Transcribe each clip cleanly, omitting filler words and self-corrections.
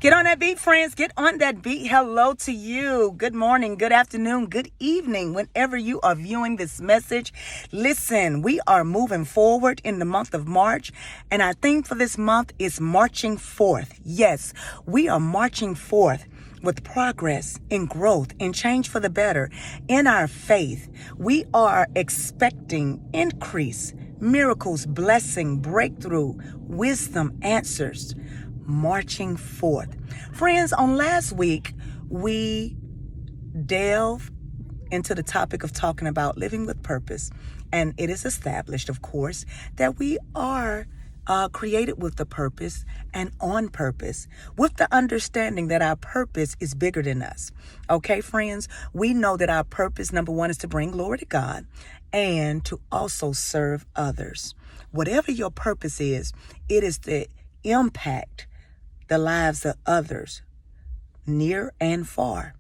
Get on that beat, friends. Get on that beat. Hello to you. Good morning, good afternoon, good evening, whenever you are viewing this message. Listen, we are moving forward in the month of March, and our theme for this month is marching forth. Yes, we are marching forth with progress, in growth, in change for the better, in our faith. We are expecting increase, miracles, blessing, breakthrough, wisdom, answers. Marching forth. Friends, on last week, we delved into the topic of talking about living with purpose. And it is established, of course, that we are created with a purpose and on purpose, with the understanding that our purpose is bigger than us. Okay, friends, we know that our purpose, number one, is to bring glory to God and to also serve others. Whatever your purpose is, it is to impact the lives of others, near and far.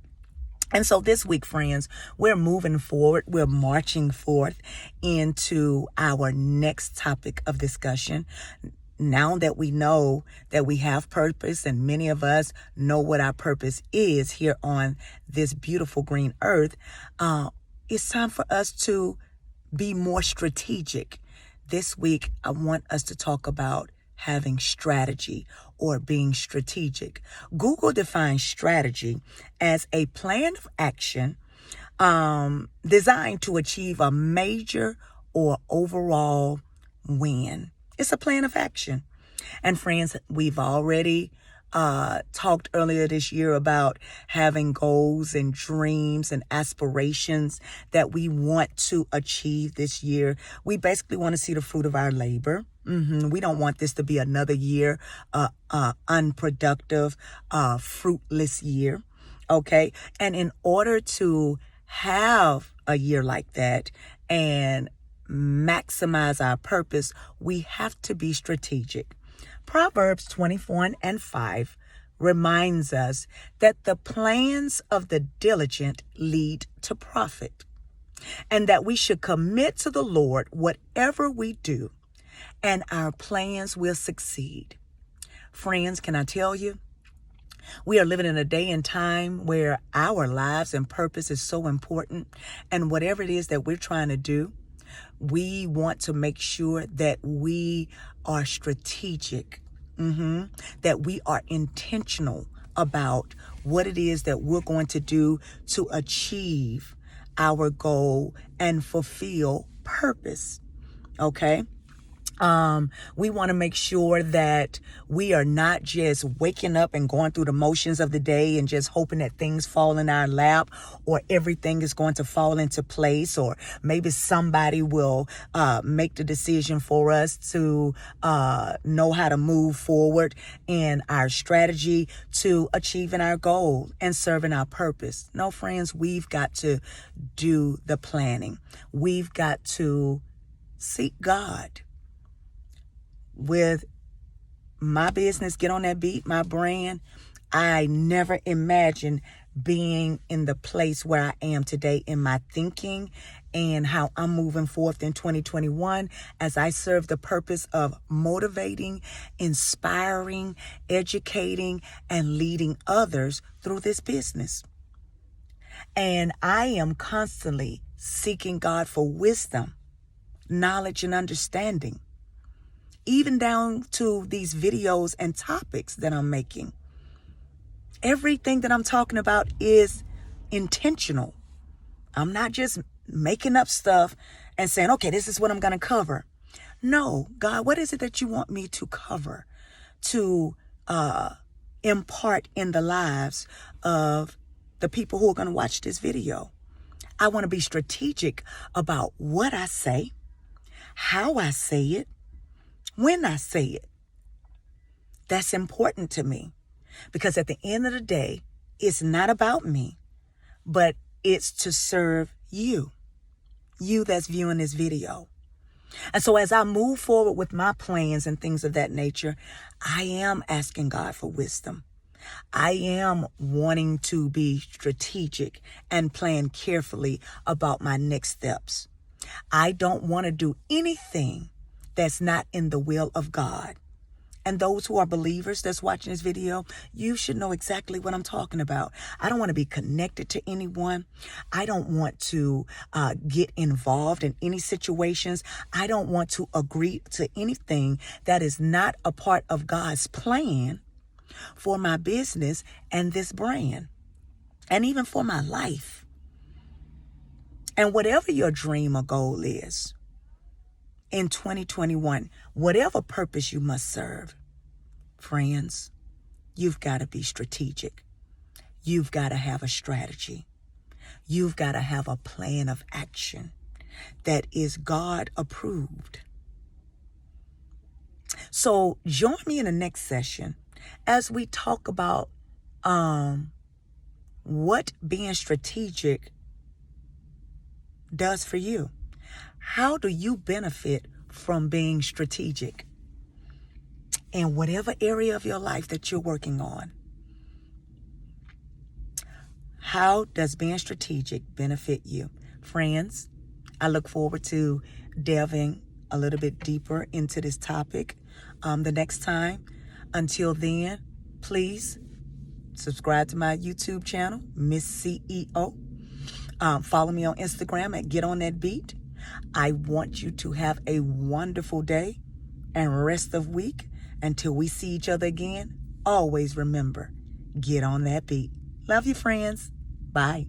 And so this week, friends, we're moving forward. We're marching forth into our next topic of discussion. Now that we know that we have purpose, and many of us know what our purpose is here on this beautiful green earth, it's time for us to be more strategic. This week, I want us to talk about having strategy or being strategic. Google defines strategy as a plan of action designed to achieve a major or overall win. It's a plan of action. And friends, we've already talked earlier this year about having goals and dreams and aspirations that we want to achieve this year. We basically want to see the fruit of our labor. We don't want this to be another year, unproductive, fruitless year. Okay. And in order to have a year like that and maximize our purpose, we have to be strategic. Proverbs 24:5 reminds us that the plans of the diligent lead to profit, and that we should commit to the Lord whatever we do, and our plans will succeed. Friends, can I tell you? We are living in a day and time where our lives and purpose is so important, and whatever it is that we're trying to do, we want to make sure that we are strategic, that we are intentional about what it is that we're going to do to achieve our goal and fulfill purpose. Okay? We want to make sure that we are not just waking up and going through the motions of the day and just hoping that things fall in our lap or everything is going to fall into place, or maybe somebody will make the decision for us to know how to move forward in our strategy to achieving our goal and serving our purpose. No, friends, we've got to do the planning. We've got to seek God. With my business, Get on that beat, my brand, I never imagined being in the place where I am today in my thinking and how I'm moving forth in 2021 as I serve the purpose of motivating, inspiring, educating, and leading others through this business. And I am constantly seeking God for wisdom, knowledge, and understanding, even down to these videos and topics that I'm making. Everything that I'm talking about is intentional. I'm not just making up stuff and saying, okay, this is what I'm going to cover. No, God, what is it that you want me to cover, to impart in the lives of the people who are going to watch this video? I want to be strategic about what I say, how I say it, when I say it. That's important to me, because at the end of the day, it's not about me, but it's to serve you that's viewing this video. And so as I move forward with my plans and things of that nature, I am asking God for wisdom. I am wanting to be strategic and plan carefully about my next steps. I don't want to do anything that's not in the will of God. And those who are believers that's watching this video, you should know exactly what I'm talking about. I don't want to be connected to anyone. I don't want to get involved in any situations. I don't want to agree to anything that is not a part of God's plan for my business and this brand, and even for my life. And whatever your dream or goal is in 2021, whatever purpose you must serve, friends, you've got to be strategic. You've got to have a strategy. You've got to have a plan of action that is God approved. So join me in the next session as we talk about what being strategic does for you. How do you benefit from being strategic in whatever area of your life that you're working on? How does being strategic benefit you? Friends, I look forward to delving a little bit deeper into this topic the next time. Until then, please subscribe to my YouTube channel, Miss CEO. Follow me on Instagram at Get On That Beat. I want you to have a wonderful day and rest of week. Until we see each other again, always remember, get on that beat. Love you, friends. Bye.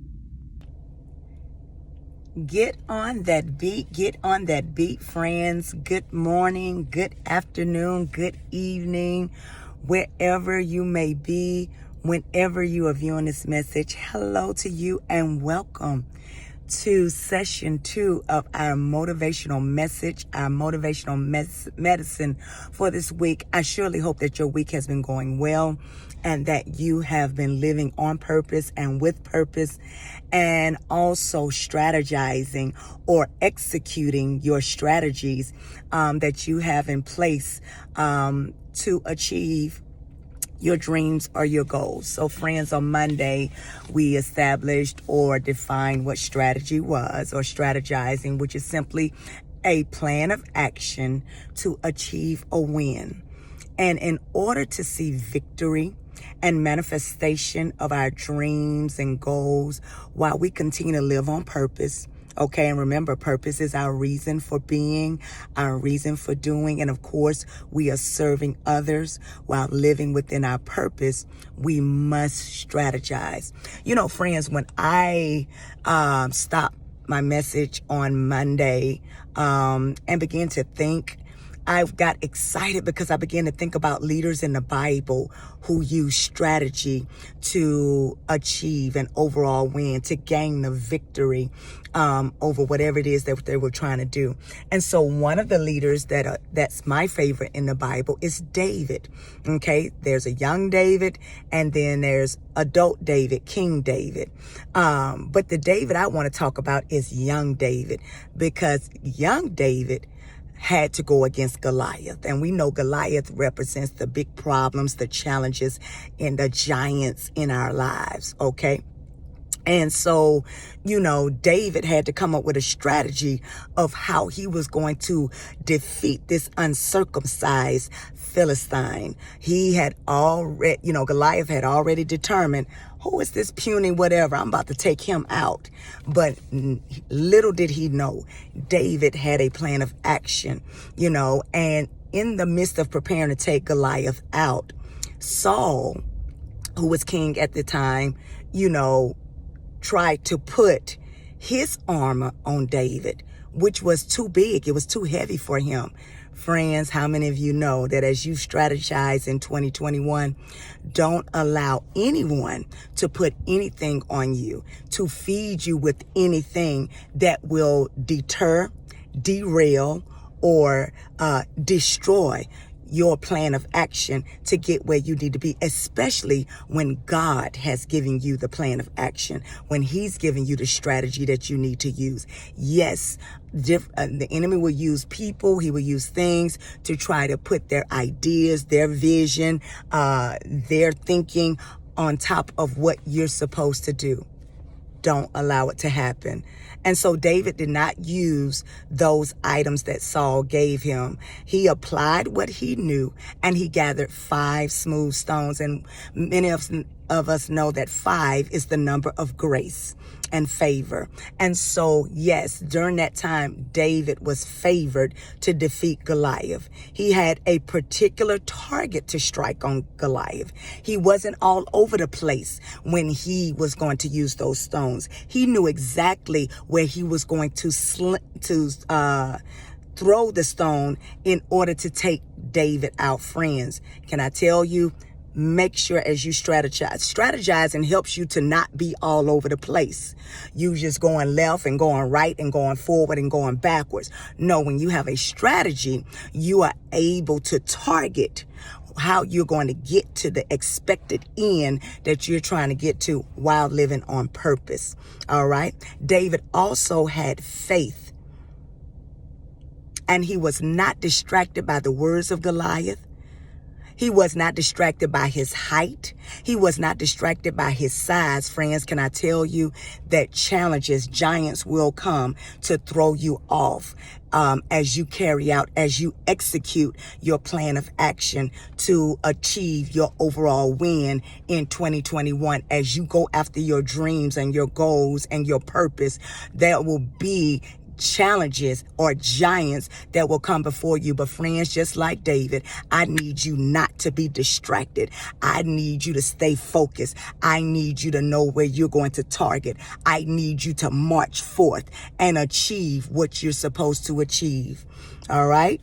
Get on that beat, friends. Good morning, good afternoon, good evening, wherever you may be, whenever you are viewing this message. Hello to you and welcome to session 2 of our motivational message, our motivational medicine for this week. I surely hope that your week has been going well and that you have been living on purpose and with purpose, and also strategizing or executing your strategies that you have in place to achieve your dreams or your goals. So friends, on Monday, we established or defined what strategy was, or strategizing, which is simply a plan of action to achieve a win. And in order to see victory and manifestation of our dreams and goals while we continue to live on purpose, okay, and remember, purpose is our reason for being, our reason for doing. And of course, we are serving others while living within our purpose. We must strategize. You know, friends, when I stopped my message on Monday and began to think, I got excited because I began to think about leaders in the Bible who use strategy to achieve an overall win, to gain the victory over whatever it is that they were trying to do. And so one of the leaders that's my favorite in the Bible is David. Okay, there's a young David and then there's adult David, King David. But the David I want to talk about is young David, because young David had to go against Goliath. And we know Goliath represents the big problems, the challenges, and the giants in our lives, okay? And so, you know, David had to come up with a strategy of how he was going to defeat this uncircumcised Philistine. He had already, you know, Goliath had already determined, who is this puny whatever? I'm about to take him out. But little did he know, David had a plan of action, you know, and in the midst of preparing to take Goliath out, Saul, who was king at the time, you know, tried to put his armor on David, which was too big. It was too heavy for him. Friends, how many of you know that as you strategize in 2021, don't allow anyone to put anything on you, to feed you with anything that will deter, derail, or destroy your plan of action to get where you need to be, especially when God has given you the plan of action, when he's giving you the strategy that you need to use. Yes, the enemy will use people, he will use things to try to put their ideas, their vision, their thinking on top of what you're supposed to do. don't allow it to happen. And so David did not use those items that Saul gave him. He applied what he knew, and he gathered 5 smooth stones. And many of us know that 5 is the number of grace and favor. And so, yes, during that time, David was favored to defeat Goliath. He had a particular target to strike on Goliath. He wasn't all over the place when he was going to use those stones. He knew exactly where he was going to throw the stone in order to take David out. Friends, can I tell you, make sure as you strategizing helps you to not be all over the place. You just going left and going right and going forward and going backwards. No, when you have a strategy, you are able to target how you're going to get to the expected end that you're trying to get to while living on purpose. All right. David also had faith, and he was not distracted by the words of Goliath. He was not distracted by his height. He was not distracted by his size. Friends, can I tell you that challenges, giants will come to throw you off as you execute your plan of action to achieve your overall win in 2021. As you go after your dreams and your goals and your purpose, there will be challenges or giants that will come before you. But friends, just like David, I need you not to be distracted. I need you to stay focused. I need you to know where you're going to target. I need you to march forth and achieve what you're supposed to achieve. All right.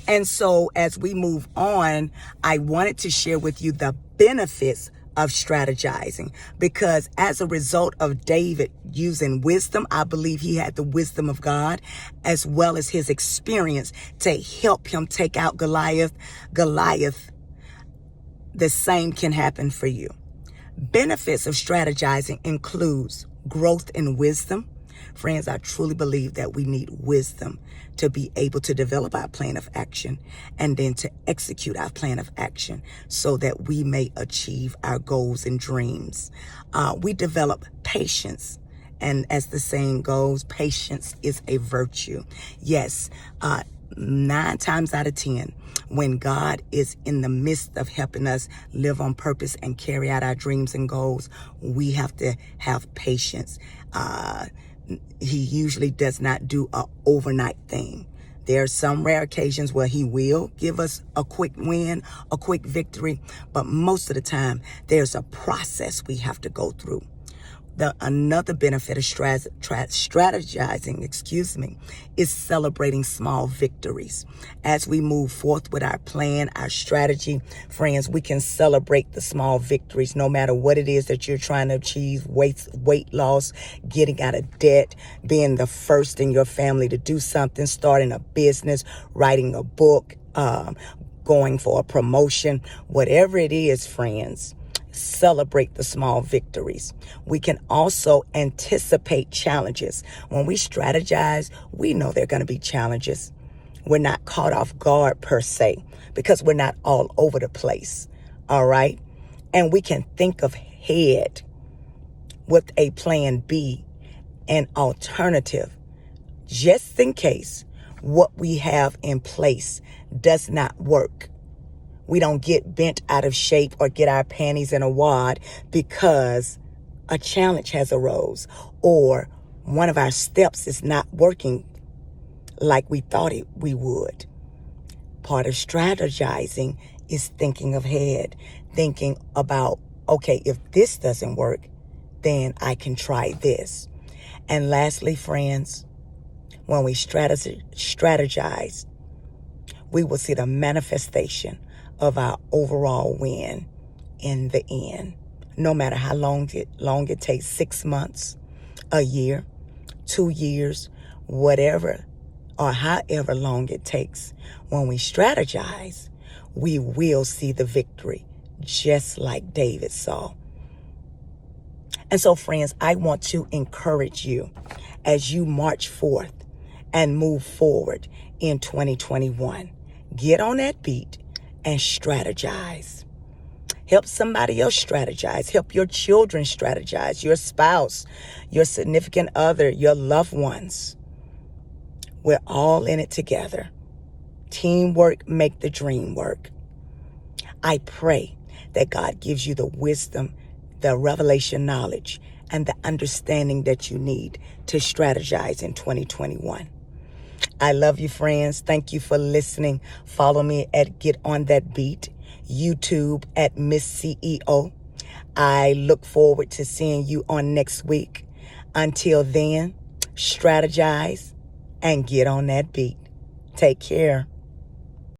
And so as we move on, I wanted to share with you the benefits of strategizing, because as a result of David using wisdom, I believe he had the wisdom of God as well as his experience to help him take out Goliath. The same can happen for you. Benefits of strategizing includes growth in wisdom. Friends, I truly believe that we need wisdom to be able to develop our plan of action and then to execute our plan of action so that we may achieve our goals and dreams. We develop patience. And as the saying goes, patience is a virtue. Yes, 9 times out of 10, when God is in the midst of helping us live on purpose and carry out our dreams and goals, we have to have patience. He usually does not do an overnight thing. There are some rare occasions where he will give us a quick win, a quick victory, but most of the time there's a process we have to go through. Another benefit of strategizing, is celebrating small victories. As we move forth with our plan, our strategy, friends, we can celebrate the small victories, no matter what it is that you're trying to achieve: weight loss, getting out of debt, being the first in your family to do something, starting a business, writing a book, going for a promotion, whatever it is, friends. Celebrate the small victories. We can also anticipate challenges. When we strategize, we know there are going to be challenges. We're not caught off guard per se because we're not all over the place. All right. And we can think ahead with a plan B, an alternative, just in case what we have in place does not work. We don't get bent out of shape or get our panties in a wad because a challenge has arose or one of our steps is not working like we thought we would. Part of strategizing is thinking ahead, thinking about, okay, if this doesn't work, then I can try this. And lastly, friends, when we strategize, we will see the manifestation of our overall win in the end. No matter how long it takes, 6 months, a year, 2 years, whatever or however long it takes, when we strategize, we will see the victory, just like David saw. And so, friends, I want to encourage you as you march forth and move forward in 2021. Get on that beat and strategize. Help somebody else strategize. Help your children strategize, your spouse, your significant other, your loved ones. We're all in it together. Teamwork make the dream work. I pray that God gives you the wisdom, the revelation knowledge, and the understanding that you need to strategize in 2021. I love you, friends. Thank you for listening. Follow me at Get On That Beat, YouTube at Miss CEO. I look forward to seeing you on next week. Until then, strategize and get on that beat. Take care.